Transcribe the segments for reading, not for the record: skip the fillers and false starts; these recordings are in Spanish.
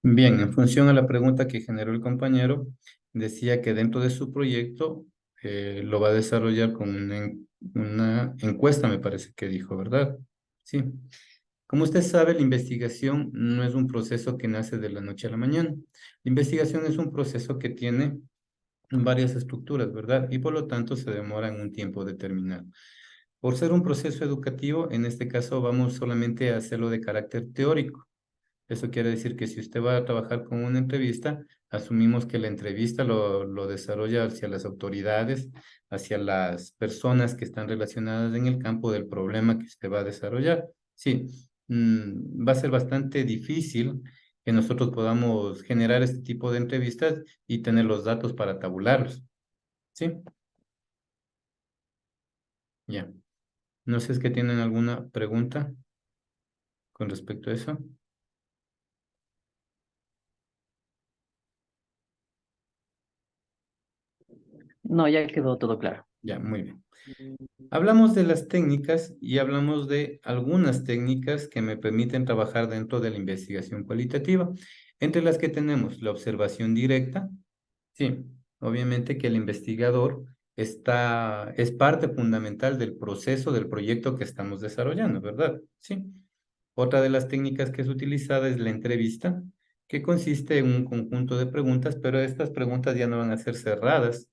Bien, en función a la pregunta que generó el compañero, decía que dentro de su proyecto lo va a desarrollar con una encuesta, me parece que dijo, ¿verdad? Sí. Como usted sabe, la investigación no es un proceso que nace de la noche a la mañana. La investigación es un proceso que tiene varias estructuras, ¿verdad? Y por lo tanto se demora en un tiempo determinado. Por ser un proceso educativo, en este caso vamos solamente a hacerlo de carácter teórico. Eso quiere decir que si usted va a trabajar con una entrevista, asumimos que la entrevista lo desarrolla hacia las autoridades, hacia las personas que están relacionadas en el campo del problema que usted va a desarrollar. Sí, va a ser bastante difícil que nosotros podamos generar este tipo de entrevistas y tener los datos para tabularlos. Sí, ya. No sé si es que tienen alguna pregunta con respecto a eso. No, ya quedó todo claro. Ya, muy bien. Hablamos de las técnicas y hablamos de algunas técnicas que me permiten trabajar dentro de la investigación cualitativa, entre las que tenemos la observación directa. Sí, obviamente que el investigador es parte fundamental del proceso del proyecto que estamos desarrollando, ¿verdad? Sí. Otra de las técnicas que es utilizada es la entrevista, que consiste en un conjunto de preguntas, pero estas preguntas ya no van a ser cerradas,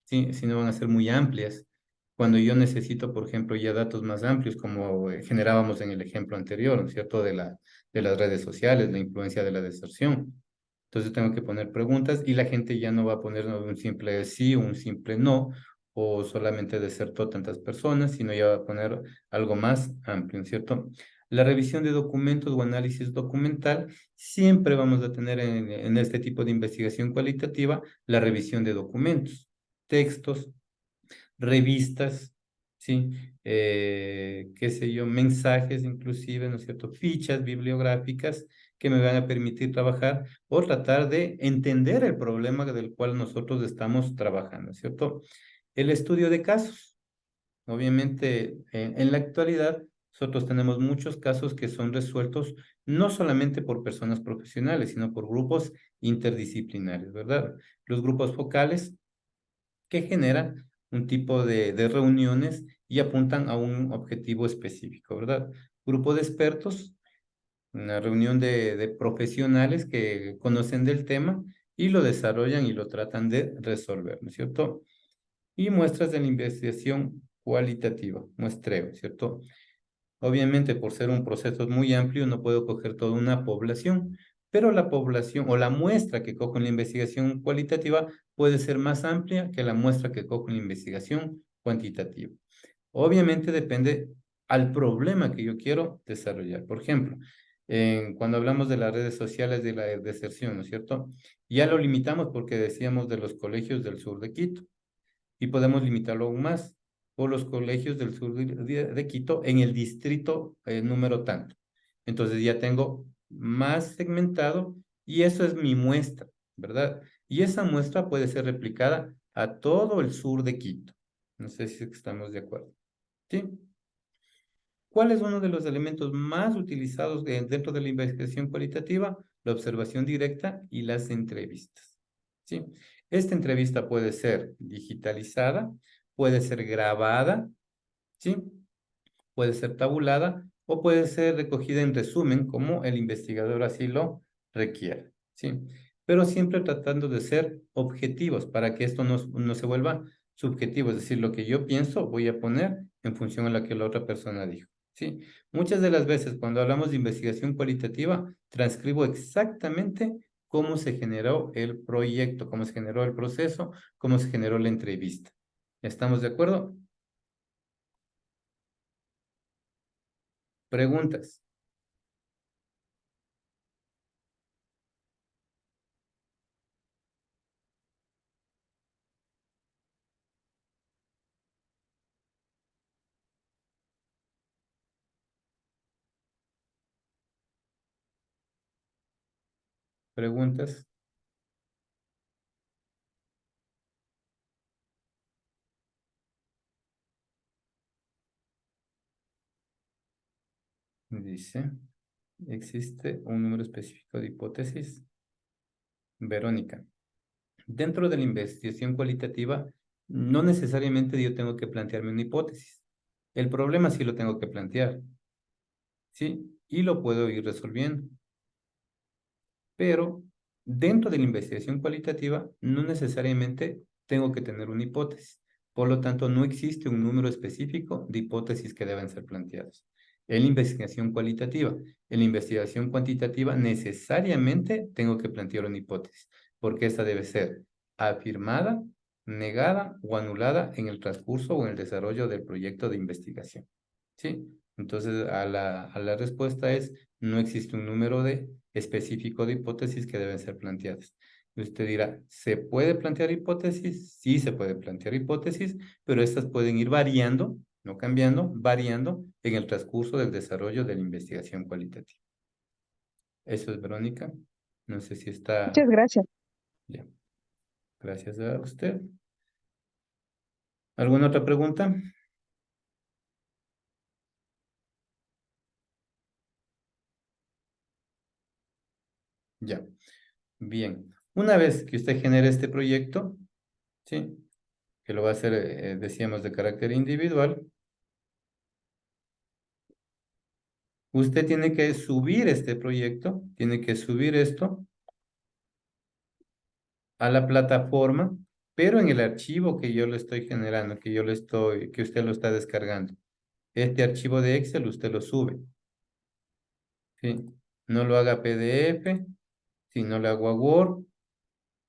sí, sino van a ser muy amplias. Cuando yo necesito, por ejemplo, ya datos más amplios, como generábamos en el ejemplo anterior, ¿no es cierto?, de las redes sociales, la influencia de la deserción. Entonces tengo que poner preguntas y la gente ya no va a poner un simple sí o un simple no, o solamente desertó tantas personas, sino ya va a poner algo más amplio, ¿no es cierto? La revisión de documentos o análisis documental, siempre vamos a tener en este tipo de investigación cualitativa la revisión de documentos, textos, revistas, ¿sí? Qué sé yo, mensajes inclusive, ¿no es cierto? Fichas bibliográficas que me van a permitir trabajar o tratar de entender el problema del cual nosotros estamos trabajando, ¿cierto? El estudio de casos. Obviamente, en la actualidad, nosotros tenemos muchos casos que son resueltos no solamente por personas profesionales, sino por grupos interdisciplinarios, ¿verdad? Los grupos focales que generan un tipo de reuniones y apuntan a un objetivo específico, ¿verdad? Grupo de expertos, una reunión de profesionales que conocen del tema y lo desarrollan y lo tratan de resolver, ¿no es cierto? Y muestras de la investigación cualitativa, muestreo, ¿cierto? Obviamente, por ser un proceso muy amplio, no puedo coger toda una población, pero la población o la muestra que cojo en la investigación cualitativa puede ser más amplia que la muestra que cojo en la investigación cuantitativa. Obviamente depende al problema que yo quiero desarrollar. Por ejemplo, cuando hablamos de las redes sociales de la deserción, ¿no es cierto? Ya lo limitamos porque decíamos de los colegios del sur de Quito y podemos limitarlo aún más por los colegios del sur de Quito en el distrito número tanto. Entonces ya tengo más segmentado y eso es mi muestra, ¿verdad? Y esa muestra puede ser replicada a todo el sur de Quito. No sé si estamos de acuerdo. ¿Sí? ¿Cuál es uno de los elementos más utilizados dentro de la investigación cualitativa? La observación directa y las entrevistas. ¿Sí? Esta entrevista puede ser digitalizada, puede ser grabada, ¿sí? Puede ser tabulada o puede ser recogida en resumen como el investigador así lo requiere, ¿sí? Pero siempre tratando de ser objetivos para que esto no se vuelva subjetivo, es decir, lo que yo pienso voy a poner en función a lo que la otra persona dijo, ¿sí? Muchas de las veces cuando hablamos de investigación cualitativa, transcribo exactamente cómo se generó el proyecto, cómo se generó el proceso, cómo se generó la entrevista. ¿Estamos de acuerdo? Preguntas, preguntas. Dice, ¿existe un número específico de hipótesis? Verónica, dentro de la investigación cualitativa, no necesariamente yo tengo que plantearme una hipótesis. El problema sí lo tengo que plantear, ¿sí? Y lo puedo ir resolviendo. Pero dentro de la investigación cualitativa, no necesariamente tengo que tener una hipótesis. Por lo tanto, no existe un número específico de hipótesis que deben ser planteadas. En la investigación cualitativa, en la investigación cuantitativa, necesariamente tengo que plantear una hipótesis, porque esta debe ser afirmada, negada o anulada en el transcurso o en el desarrollo del proyecto de investigación. ¿Sí? Entonces, a la respuesta es, no existe un número específico de hipótesis que deben ser planteadas. Y usted dirá, ¿se puede plantear hipótesis? Sí, se puede plantear hipótesis, pero estas pueden ir variando, no cambiando, variando en el transcurso del desarrollo de la investigación cualitativa. Eso es, Verónica. No sé si está Muchas gracias. bien. Gracias a usted. ¿Alguna otra pregunta? Ya. Bien. Una vez que usted genere este proyecto, ¿sí? Que lo va a hacer, decíamos, de carácter individual, usted tiene que subir este proyecto, tiene que subir esto a la plataforma, pero en el archivo que yo le estoy generando, que usted lo está descargando. Este archivo de Excel usted lo sube, ¿sí? No lo haga PDF, si no lo hago a Word,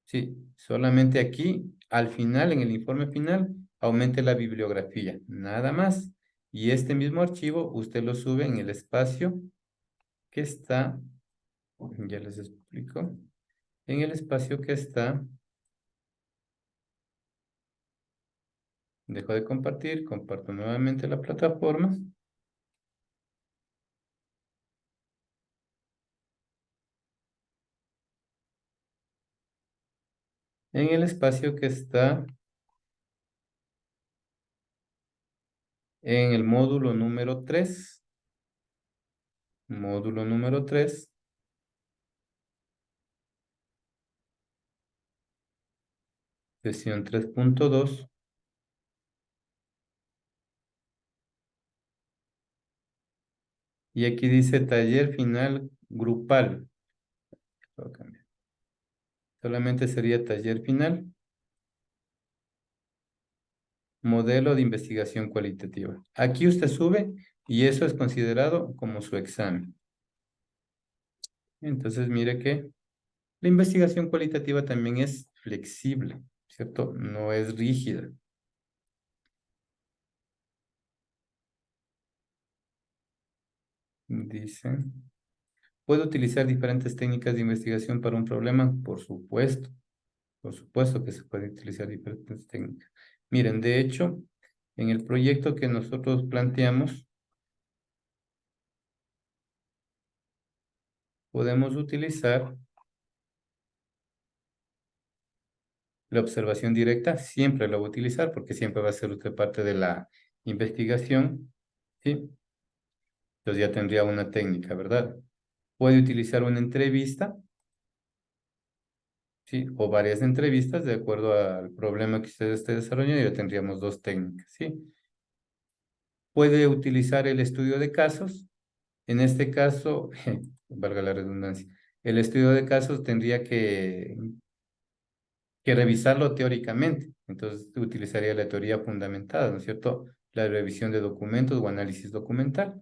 sí, solamente aquí, al final, en el informe final, aumente la bibliografía, nada más. Y este mismo archivo usted lo sube en el espacio que está, ya les explico, en el espacio que está, dejo de compartir, comparto nuevamente la plataforma, en el espacio que está en el módulo número 3, sesión 3.2, y aquí dice taller final grupal. Lo voy a cambiar. Solamente sería taller final, modelo de investigación cualitativa. Aquí usted sube y eso es considerado como su examen. Entonces, mire que la investigación cualitativa también es flexible, ¿cierto? No es rígida. Dice, ¿puedo utilizar diferentes técnicas de investigación para un problema? Por supuesto que se puede utilizar diferentes técnicas. Miren, de hecho, en el proyecto que nosotros planteamos, podemos utilizar la observación directa, siempre la voy a utilizar porque siempre va a ser usted parte de la investigación, ¿sí? Entonces ya tendría una técnica, ¿verdad? Puede utilizar una entrevista, ¿sí? O varias entrevistas de acuerdo al problema que usted esté desarrollando, y ya tendríamos dos técnicas, ¿sí? Puede utilizar el estudio de casos. En este caso, valga la redundancia, el estudio de casos tendría que revisarlo teóricamente. Entonces, utilizaría la teoría fundamentada, ¿no es cierto? La revisión de documentos o análisis documental.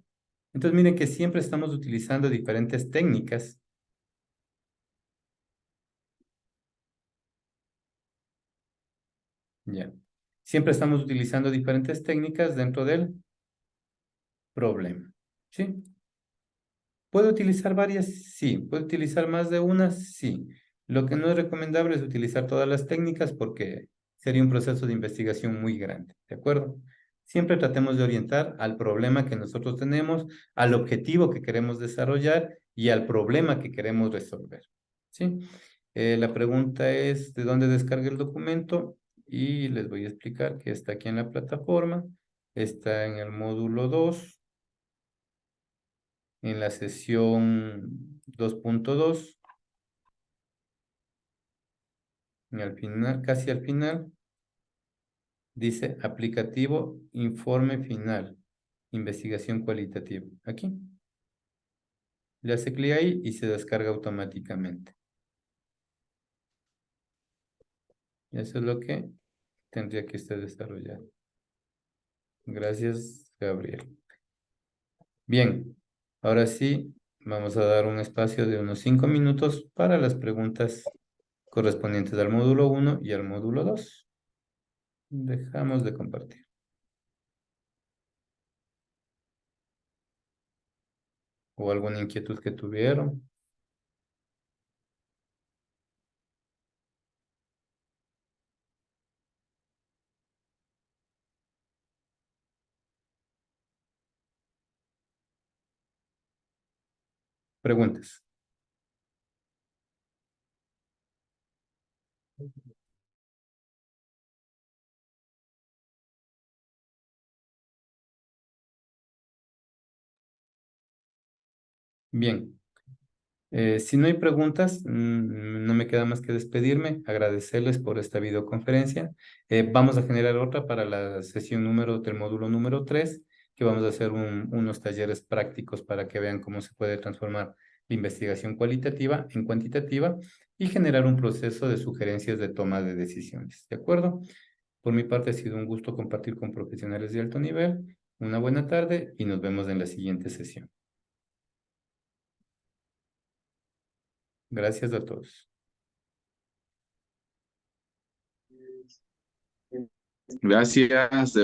Entonces, miren que siempre estamos utilizando diferentes técnicas. Ya. Siempre estamos utilizando diferentes técnicas dentro del problema. ¿Sí? ¿Puede utilizar varias? Sí. ¿Puede utilizar más de una? Sí. Lo que no es recomendable es utilizar todas las técnicas porque sería un proceso de investigación muy grande, ¿de acuerdo? Siempre tratemos de orientar al problema que nosotros tenemos, al objetivo que queremos desarrollar y al problema que queremos resolver, ¿sí? La pregunta es, ¿de dónde descarga el documento? Y les voy a explicar que está aquí en la plataforma, está en el módulo 2, en la sesión 2.2, Y al final, casi al final, dice aplicativo, informe final, investigación cualitativa. Aquí. Le hace clic ahí y se descarga automáticamente. Eso es lo que tendría que usted desarrollar. Gracias, Gabriel. Bien, ahora sí, vamos a dar un espacio de unos 5 minutos para las preguntas correspondientes al módulo 1 y al módulo 2. Dejamos de compartir. ¿O alguna inquietud que tuvieron? Preguntas. Bien. Si no hay preguntas, no me queda más que despedirme, agradecerles por esta videoconferencia. Vamos a generar otra para la sesión del módulo número 3, que vamos a hacer unos talleres prácticos para que vean cómo se puede transformar la investigación cualitativa en cuantitativa y generar un proceso de sugerencias de toma de decisiones. ¿De acuerdo? Por mi parte ha sido un gusto compartir con profesionales de alto nivel. Una buena tarde y nos vemos en la siguiente sesión. Gracias a todos. Gracias.